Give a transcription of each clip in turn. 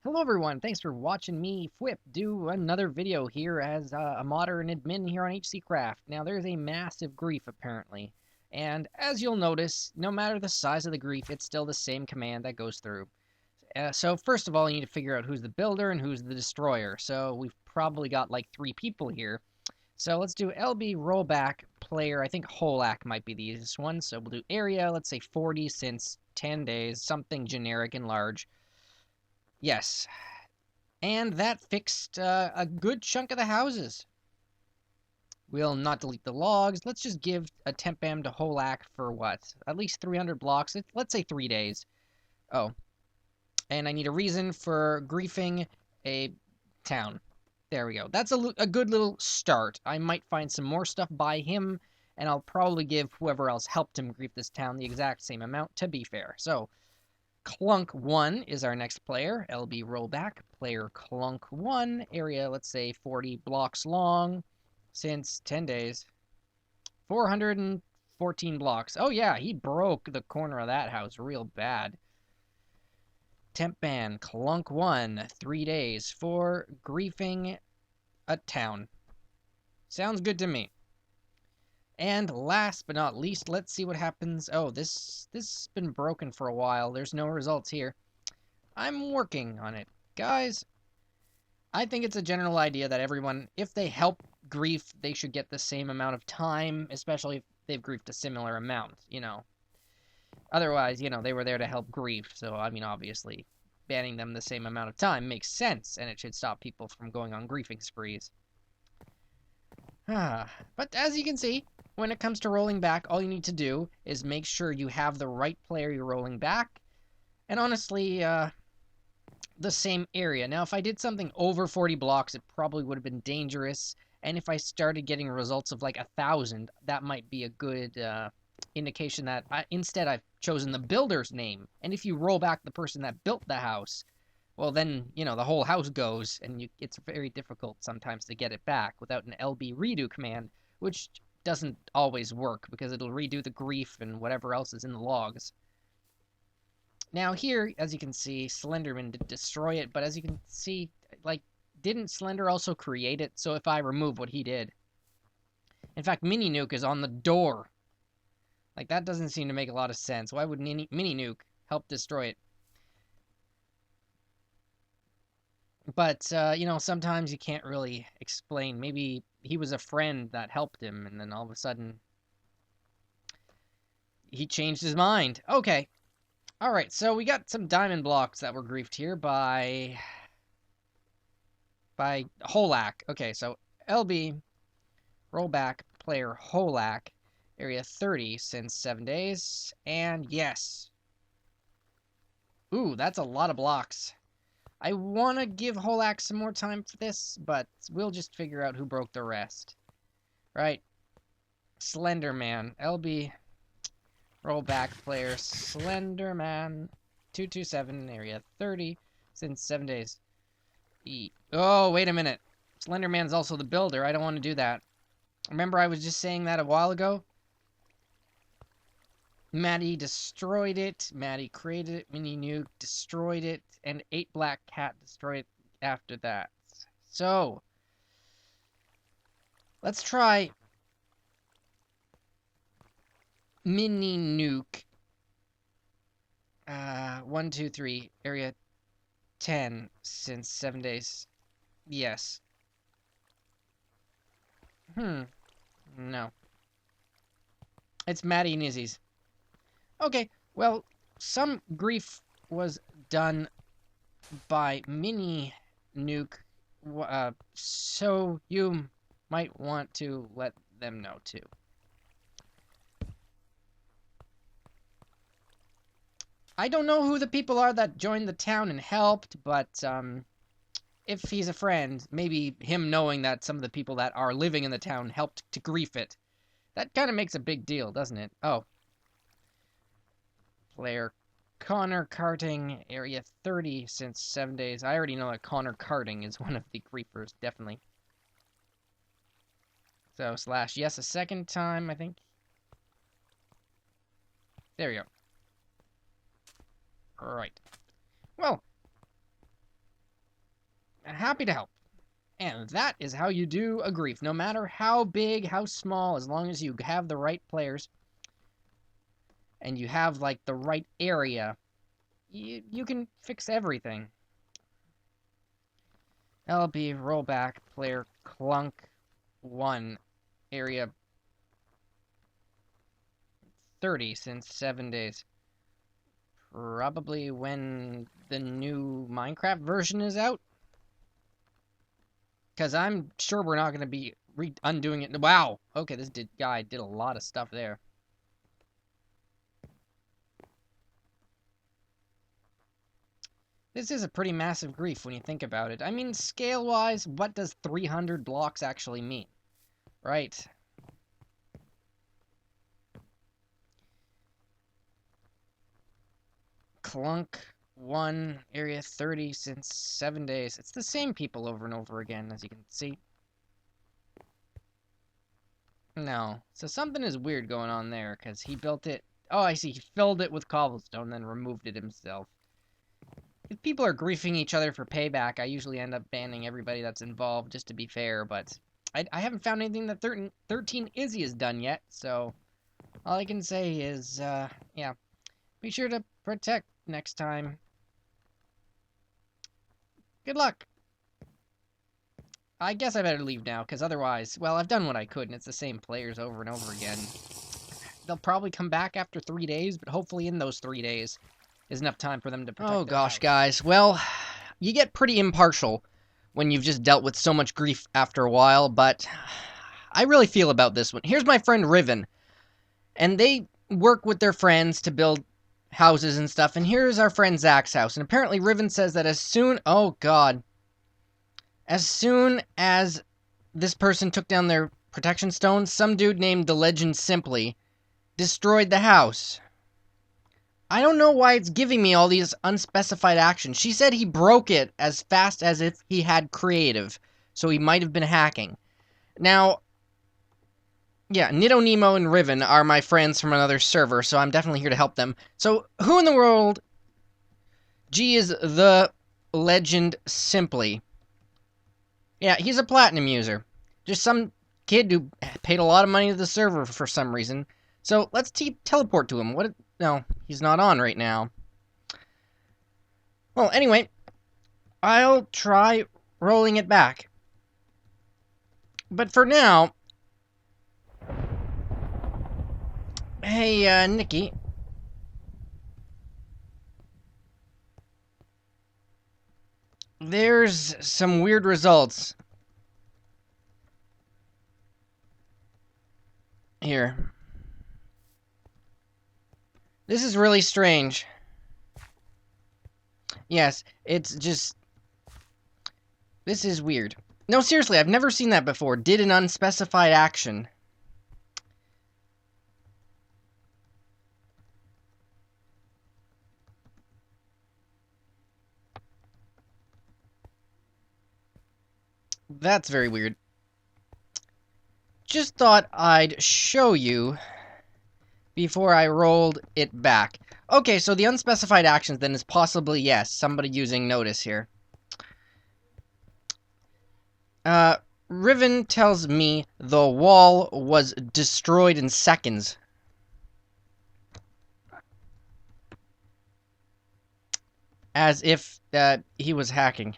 Hello everyone, thanks for watching me, Fwipp, do another video here as a modder and admin here on HCCraft. Now there's a massive grief apparently, and as you'll notice, no matter the size of the grief, it's still the same command that goes through. So first of all, you need to figure out who's the builder and who's the destroyer. So we've probably got like 3 people here. So let's do LB rollback player. I think Holak might be the easiest one. So we'll do area, let's say 40 since 10 days, something generic and large. Yes. And that fixed a good chunk of the houses. We'll not delete the logs. Let's just give a temp am to Holak for what? At least 300 blocks. Let's say 3 days. Oh. And I need a reason for griefing a town. There we go. That's a good little start. I might find some more stuff by him, and I'll probably give whoever else helped him grief this town the exact same amount, to be fair. So, Clunk1 is our next player. LB rollback. Player Clunk1. Area, let's say 40 blocks long. Since 10 days. 414 blocks. Oh yeah, he broke the corner of that house real bad. Temp ban. Clunk1. 3 days for griefing a town. Sounds good to me. And last but not least, let's see what happens. Oh, this has been broken for a while. There's no results here. I'm working on it. Guys, I think it's a general idea that everyone, if they help grief, they should get the same amount of time, especially if they've griefed a similar amount, you know. Otherwise, you know, they were there to help grief, so, I mean, obviously, banning them the same amount of time makes sense, and it should stop people from going on griefing sprees. But as you can see, when it comes to rolling back, all you need to do is make sure you have the right player you're rolling back, and honestly, the same area. Now, if I did something over 40 blocks, it probably would have been dangerous, and if I started getting results of like 1,000, that might be a good indication that instead I've chosen the builder's name, and if you roll back the person that built the house, well then, you know, the whole house goes, and it's very difficult sometimes to get it back without an LB redo command, which doesn't always work because it'll redo the grief and whatever else is in the logs. Now here, as you can see, Slenderman did destroy it, but as you can see, like, didn't Slender also create it? So if I remove what he did. In fact, Mini Nuke is on the door. Like, that doesn't seem to make a lot of sense. Why would Mini Nuke help destroy it? But, you know, sometimes you can't really explain. Maybe he was a friend that helped him, and then all of a sudden he changed his mind. Okay. Alright, so we got some diamond blocks that were griefed here by Holak. Okay, so LB, rollback, player Holak, area 30 since 7 days, and yes. Ooh, that's a lot of blocks. I want to give Holak some more time for this, but we'll just figure out who broke the rest. Right. Slenderman. LB. Rollback player. Slenderman. 227. Area 30. Since 7 days. Oh, wait a minute. Slenderman's also the builder. I don't want to do that. Remember I was just saying that a while ago? Maddie destroyed it. Maddie created it. Mini Nuke destroyed it. And 8 Black Cat destroyed it after that. So, let's try Mini Nuke. 1, 2, 3. Area 10 since 7 days. Yes. No. It's Maddie and Izzy's. Okay, well, some grief was done by Mini Nuke, so you might want to let them know too. I don't know who the people are that joined the town and helped, but if he's a friend, maybe him knowing that some of the people that are living in the town helped to grief it. That kind of makes a big deal, doesn't it? Oh. Player Connor Karting, area 30 since 7 days. I already know that Connor Karting is one of the griefers, definitely. So, / yes a second time, I think. There we go. Alright. Well, happy to help. And that is how you do a grief. No matter how big, how small, as long as you have the right players and you have, like, the right area, you can fix everything. LB rollback player clunk 1 area 30 since 7 days. Probably when the new Minecraft version is out. Because I'm sure we're not going to be undoing it. Wow. Okay, this guy did a lot of stuff there. This is a pretty massive grief when you think about it. I mean, scale-wise, what does 300 blocks actually mean? Right. Clunk 1, area 30 since 7 days. It's the same people over and over again, as you can see. No. So something is weird going on there, because he built it... Oh, I see. He filled it with cobblestone, then removed it himself. If people are griefing each other for payback, I usually end up banning everybody that's involved, just to be fair, but I haven't found anything that 13 Izzy has done yet, so all I can say is, yeah, be sure to protect next time. Good luck. I guess I better leave now, because otherwise, well, I've done what I could, and it's the same players over and over again. They'll probably come back after 3 days, but hopefully in those 3 days is enough time for them to protect their house. Guys, well, you get pretty impartial when you've just dealt with so much grief after a while, but I really feel about this one. Here's my friend Riven, and they work with their friends to build houses and stuff, and here's our friend Zach's house, and apparently Riven says that as soon as this person took down their protection stone, some dude named the Legend Simply destroyed the house. I don't know why it's giving me all these unspecified actions. She said he broke it as fast as if he had creative, so he might have been hacking. Now, yeah, Nido Nemo and Riven are my friends from another server, so I'm definitely here to help them. So, who in the world is the Legend Simply? Yeah, he's a platinum user. Just some kid who paid a lot of money to the server for some reason. So, let's teleport to him. No, he's not on right now. Well, anyway, I'll try rolling it back. But for now... Hey, Nikki. There's some weird results. Here. This is really strange. Yes, it's just... This is weird. No, seriously, I've never seen that before. Did an unspecified action. That's very weird. Just thought I'd show you before I rolled it back. Okay, so the unspecified actions then is possibly, yes, somebody using notice here. Riven tells me the wall was destroyed in seconds. As if he was hacking.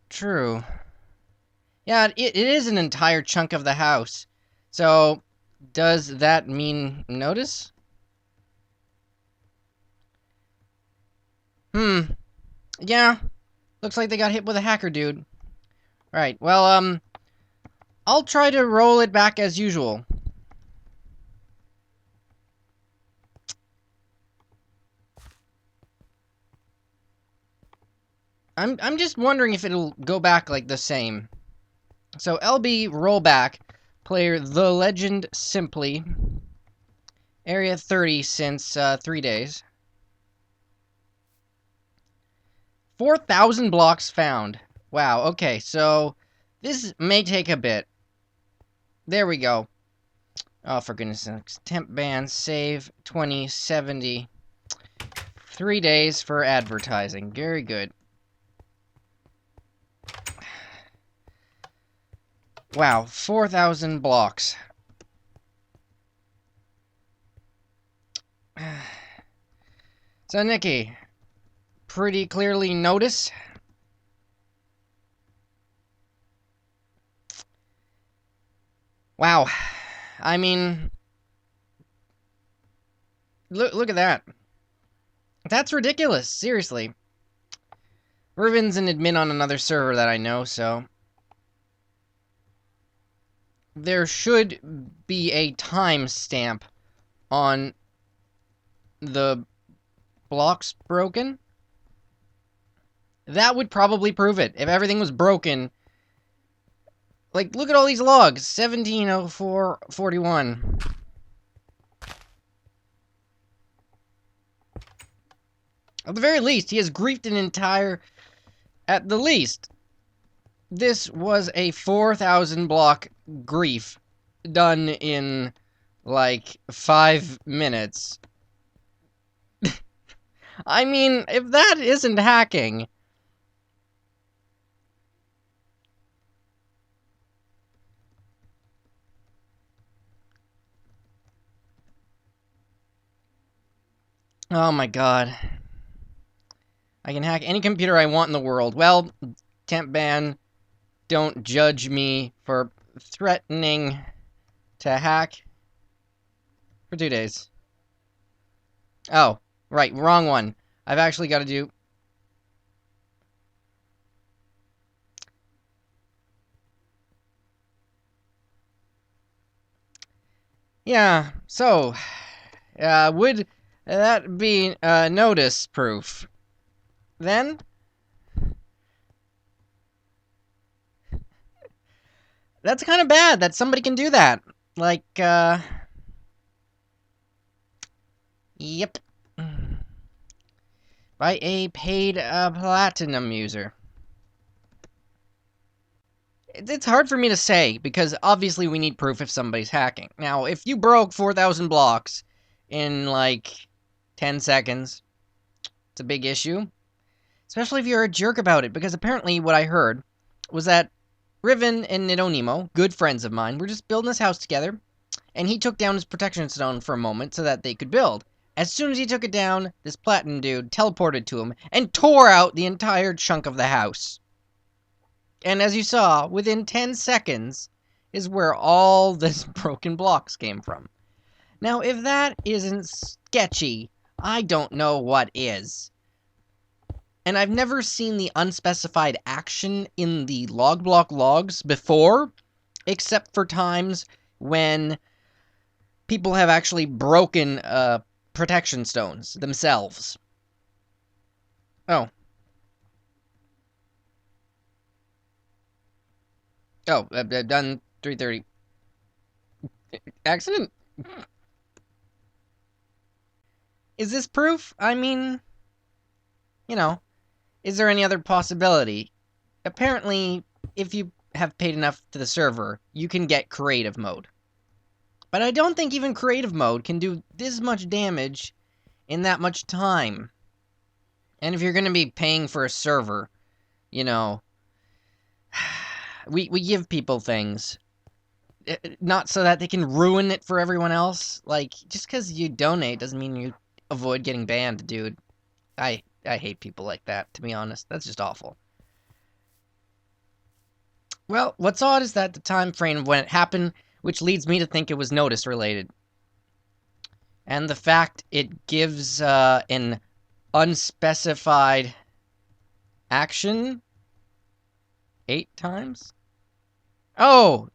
True. Yeah, it is an entire chunk of the house. So, does that mean notice? Yeah. Looks like they got hit with a hacker dude. Right, well, I'll try to roll it back as usual. I'm just wondering if it'll go back like the same. So LB rollback, player The Legend Simply, area 30 since 3 days. 4,000 blocks found. Wow, okay, so this may take a bit. There we go. Oh, for goodness sakes. Temp ban, save, 2070. 3 days for advertising. Very good. Wow, 4,000 blocks. So, Nikki, pretty clearly notice. Wow. I mean, look at that. That's ridiculous, seriously. Riven's an admin on another server that I know, so there should be a timestamp on the blocks broken. That would probably prove it. If everything was broken, like, look at all these logs. 170441. At the very least, he has griefed an entire... At the least, this was a 4,000 block grief done in, like, 5 minutes. I mean, if that isn't hacking... Oh my god. I can hack any computer I want in the world. Well, temp ban, don't judge me for threatening to hack for 2 days. Oh, right, wrong one. I've actually got to do... Yeah, so, would that be notice proof? Then? That's kind of bad that somebody can do that. Like, yep. By a paid platinum user. It's hard for me to say, because obviously we need proof if somebody's hacking. Now, if you broke 4,000 blocks in, like, 10 seconds, it's a big issue. Especially if you're a jerk about it, because apparently what I heard was that Riven and Nidonemo, good friends of mine, were just building this house together, and he took down his protection stone for a moment so that they could build. As soon as he took it down, this platinum dude teleported to him and tore out the entire chunk of the house. And as you saw, within 10 seconds is where all this broken blocks came from. Now, if that isn't sketchy, I don't know what is. And I've never seen the unspecified action in the log block logs before, except for times when people have actually broken protection stones themselves. Oh. Oh, done 3:30. Accident? Is this proof? I mean, you know, is there any other possibility? Apparently, if you have paid enough to the server, you can get creative mode. But I don't think even creative mode can do this much damage in that much time. And if you're going to be paying for a server, you know, we give people things. Not so that they can ruin it for everyone else. Like, just because you donate doesn't mean you avoid getting banned, dude. I hate people like that, to be honest. That's just awful. Well, what's odd is that the time frame of when it happened, which leads me to think it was notice related. And the fact it gives an unspecified action 8 times? Oh!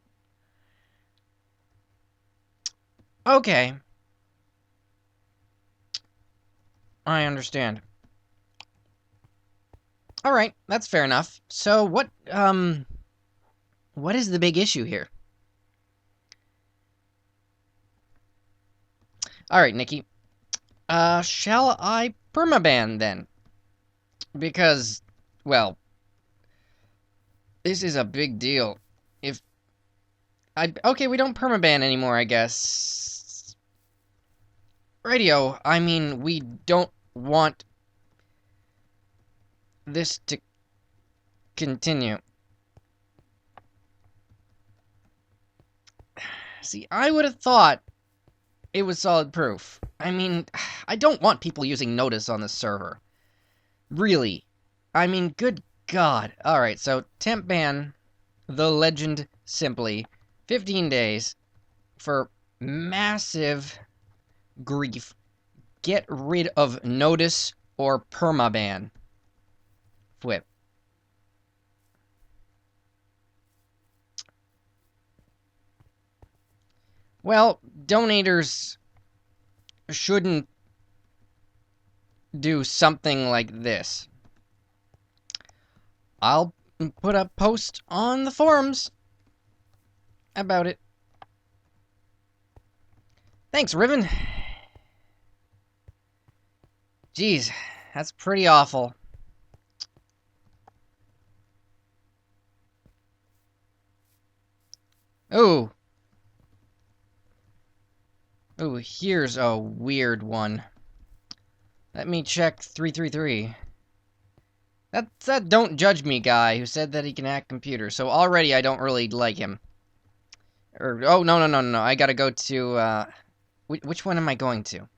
Okay. I understand. Alright, that's fair enough. So, what is the big issue here? Alright, Nikki. Shall I permaban, then? Because, well, this is a big deal. Okay, we don't permaban anymore, I guess. Radio, I mean, we don't want this to continue. See, I would have thought it was solid proof. I mean, I don't want people using notice on this server. Really. I mean, good God. Alright, so temp ban, the legend simply, 15 days for massive grief. Get rid of notice or permaban. Fwipp. Well, donators shouldn't do something like this. I'll put a post on the forums about it. Thanks, Riven. Jeez, that's pretty awful. Oh. Oh, here's a weird one. Let me check 333. That's that don't judge me guy who said that he can hack computers. So already I don't really like him. Or oh no. I gotta go to which one am I going to?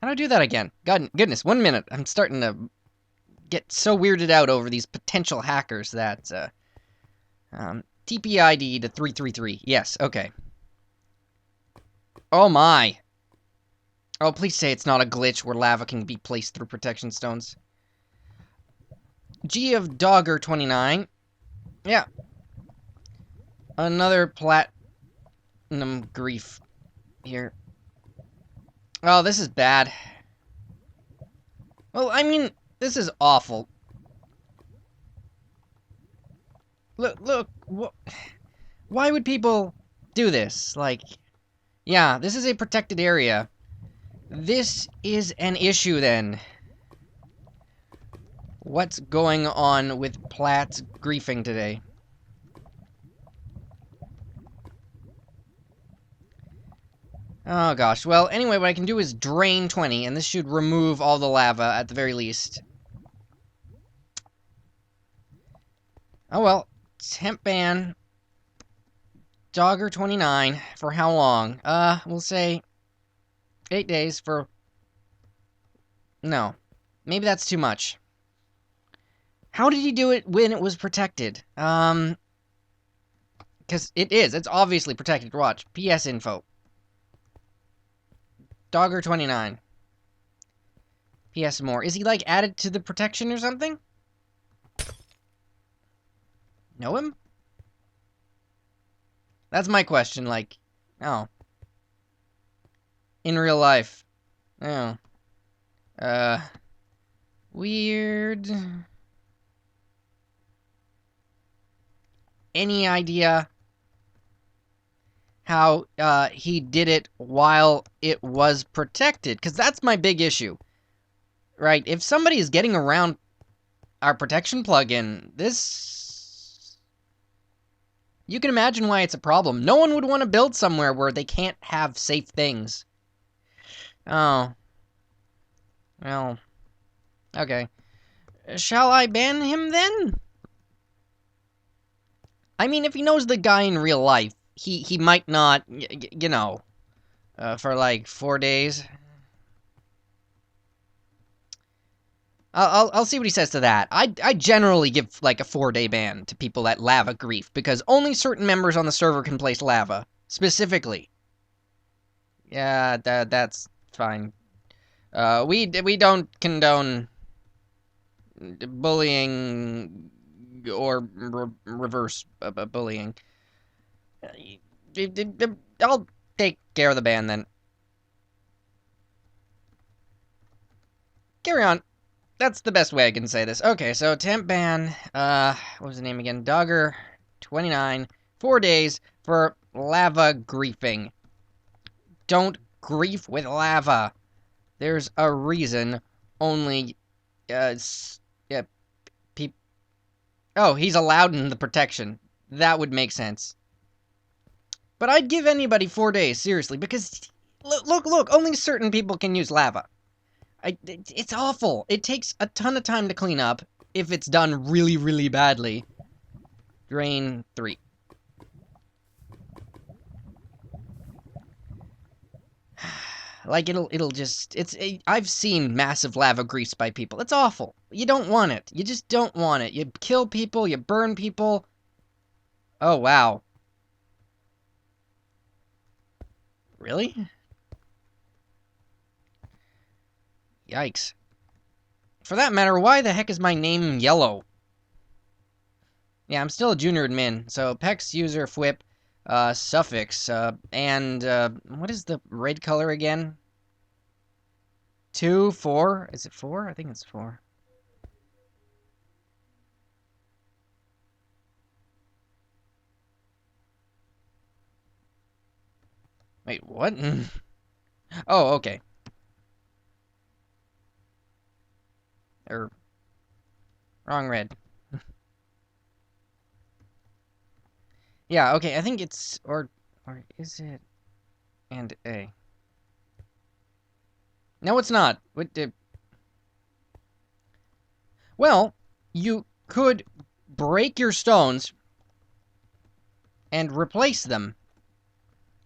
How do I do that again? Goodness, 1 minute. I'm starting to get so weirded out over these potential hackers that TPID to 333. Yes, okay. Oh my. Oh, please say it's not a glitch where lava can be placed through protection stones. G of Dogger 29. Yeah. Another platinum grief here. Oh, this is bad. Well, I mean, this is awful. Look, why would people do this? Like, yeah, this is a protected area. This is an issue, then. What's going on with Platt's griefing today? Oh gosh, well, anyway, what I can do is drain 20, and this should remove all the lava, at the very least. Oh well, temp ban. Dogger 29, for how long? We'll say 8 days for... No. Maybe that's too much. How did he do it when it was protected? Because it is. It's obviously protected. Watch. PS info. Dogger 29. PS more. Is he, like, added to the protection or something? Know him? That's my question, like... Oh. In real life. Oh. Weird... Any idea how he did it while it was protected? Because that's my big issue, right? If somebody is getting around our protection plugin, this... You can imagine why it's a problem. No one would want to build somewhere where they can't have safe things. Oh. Well. Okay. Shall I ban him then? I mean, if he knows the guy in real life, he might not, you know, for like 4 days. I'll see what he says to that. I generally give like a 4-day ban to people that lava grief, because only certain members on the server can place lava, specifically. Yeah, that's fine. We don't condone bullying or reverse bullying. I'll take care of the ban then. Carry on. That's the best way I can say this. Okay, so temp ban, what was the name again? Dogger 29, 4 days for lava griefing. Don't grief with lava. There's a reason only, oh, he's allowed in the protection. That would make sense. But I'd give anybody 4 days, seriously, because, look, only certain people can use lava. It's awful. It takes a ton of time to clean up if it's done really, really badly. Drain 3. Like, it'll just, I've seen massive lava grease by people. It's awful. You don't want it. You just don't want it. You kill people, you burn people. Oh, wow. Really? Yikes. For that matter, why the heck is my name yellow? Yeah, I'm still a junior admin, so PEX user Fwipp, suffix, and, what is the red color again? 2, 4? Is it 4? I think it's 4. Wait, what? Oh, okay. Wrong red. Yeah, okay, I think it's, or is it, and A. No, it's not. What the... Well, you could break your stones and replace them.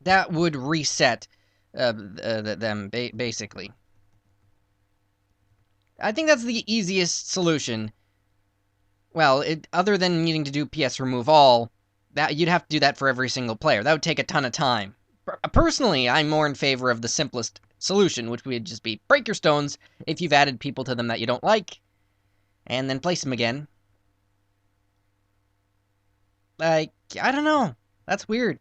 That would reset them, basically. I think that's the easiest solution. Well, other than needing to do PS remove all, that you'd have to do that for every single player. That would take a ton of time. Personally, I'm more in favor of the simplest solution, which would just be break your stones if you've added people to them that you don't like, and then place them again. Like, I don't know. That's weird.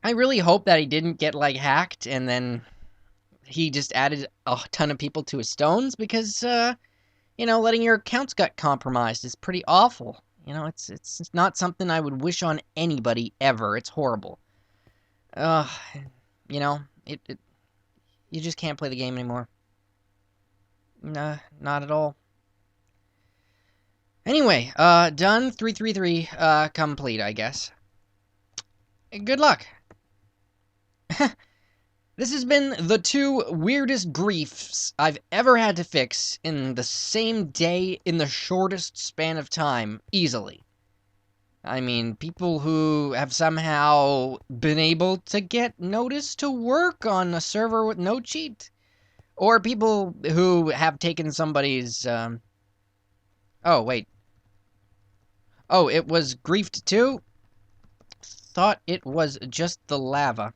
I really hope that he didn't get, like, hacked, and then he just added a ton of people to his stones, because, you know, letting your accounts get compromised is pretty awful. You know, it's not something I would wish on anybody, ever. It's horrible. You know, you just can't play the game anymore. Nah, not at all. Anyway, done. 333, complete, I guess. Good luck. This has been the 2 weirdest griefs I've ever had to fix in the same day in the shortest span of time, easily. I mean, people who have somehow been able to get notice to work on a server with no cheat. Or people who have taken somebody's, Oh, wait. Oh, it was griefed too? Thought it was just the lava.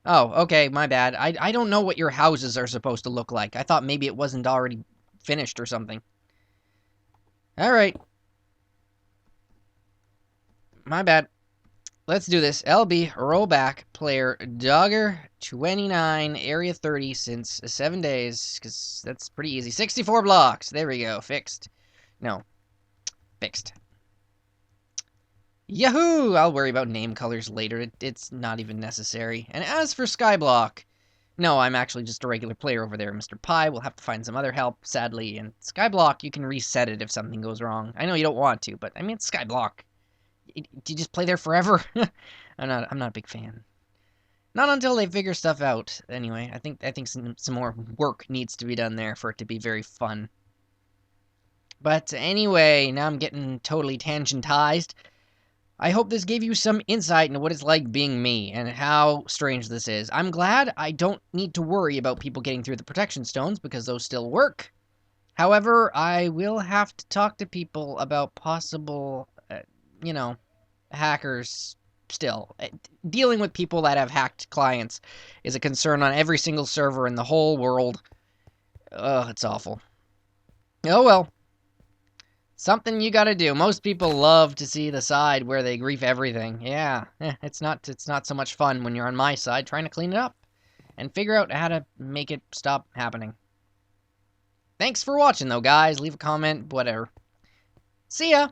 Oh, okay, my bad. I don't know what your houses are supposed to look like. I thought maybe it wasn't already finished or something. Alright. My bad. Let's do this. LB, rollback, player, Dogger, 29, area 30 since 7 days, because that's pretty easy. 64 blocks. There we go. Fixed. No. Fixed. Yahoo! I'll worry about name colors later. It's not even necessary. And as for Skyblock, no, I'm actually just a regular player over there. Mr. Pi will have to find some other help, sadly. And Skyblock, you can reset it if something goes wrong. I know you don't want to, but I mean, it's Skyblock. Do you just play there forever? I'm not a big fan. Not until they figure stuff out. Anyway, I think some more work needs to be done there for it to be very fun. But anyway, now I'm getting totally tangentized. I hope this gave you some insight into what it's like being me, and how strange this is. I'm glad I don't need to worry about people getting through the protection stones, because those still work. However, I will have to talk to people about possible, you know, hackers still. Dealing with people that have hacked clients is a concern on every single server in the whole world. Ugh, it's awful. Oh well. Something you gotta do. Most people love to see the side where they grief everything. Yeah, it's not so much fun when you're on my side trying to clean it up and figure out how to make it stop happening. Thanks for watching though, guys. Leave a comment, whatever. See ya!